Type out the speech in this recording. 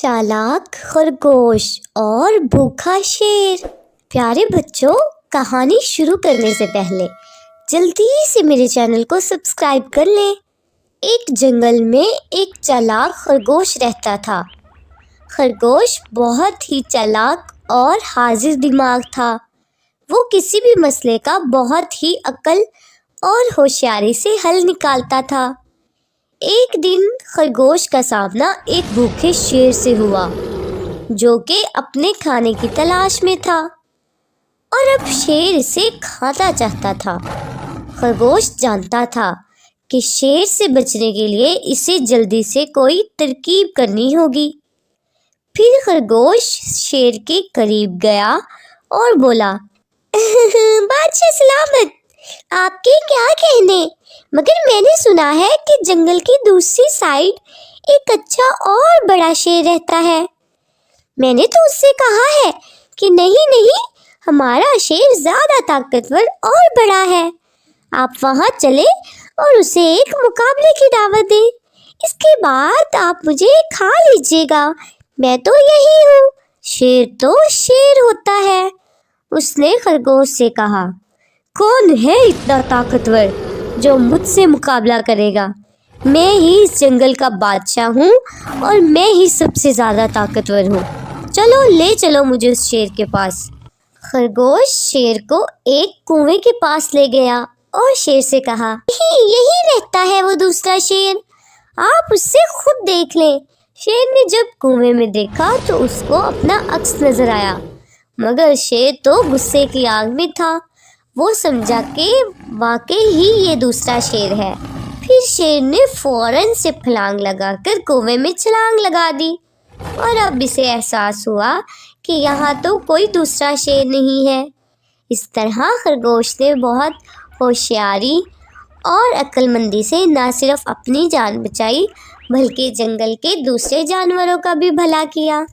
चालाक खरगोश और भूखा शेर। प्यारे बच्चों, कहानी शुरू करने से पहले जल्दी से मेरे चैनल को सब्सक्राइब कर लें। एक जंगल में एक चालाक खरगोश रहता था। खरगोश बहुत ही चालाक और हाजिर दिमाग था। वो किसी भी मसले का बहुत ही अक्ल और होशियारी से हल निकालता था। एक दिन खरगोश का सामना एक भूखे शेर से हुआ, जो कि अपने खाने की तलाश में था और अब शेर इसे खाता चाहता था। खरगोश जानता था कि शेर से बचने के लिए इसे जल्दी से कोई तरकीब करनी होगी। फिर खरगोश शेर के करीब गया और बोला, बादशाह सलामत, आपके क्या कहने, मगर मैंने सुना है कि जंगल की दूसरी साइड एक अच्छा और बड़ा शेर रहता है। मैंने तो उससे कहा है कि नहीं, हमारा शेर ज्यादा ताकतवर और बड़ा है। आप वहां चले और उसे एक मुकाबले की दावत दें। इसके बाद आप मुझे खा लीजिएगा। मैं तो यही हूँ। शेर तो शेर होता है। उसने खरगोश से कहा, कौन है इतना ताकतवर जो मुझसे मुकाबला करेगा? मैं ही इस जंगल का बादशाह हूँ और मैं ही सबसे ज़्यादा ताकतवर हूँ। चलो ले चलो मुझे उस शेर के पास। खरगोश शेर को एक कुएं के पास ले गया और शेर से कहा, यही रहता है वो दूसरा शेर, आप उससे खुद देख लें। शेर ने जब कुएं में देखा तो उसको अपना अक्स नजर आया, मगर शेर तो गुस्से की आग में था। वो समझा कि वाकई ही ये दूसरा शेर है। फिर शेर ने फौरन से फलांग लगाकर कुएं में छलांग लगा दी और अब इसे एहसास हुआ कि यहाँ तो कोई दूसरा शेर नहीं है। इस तरह खरगोश ने बहुत होशियारी और अक्लमंदी से न सिर्फ अपनी जान बचाई, बल्कि जंगल के दूसरे जानवरों का भी भला किया।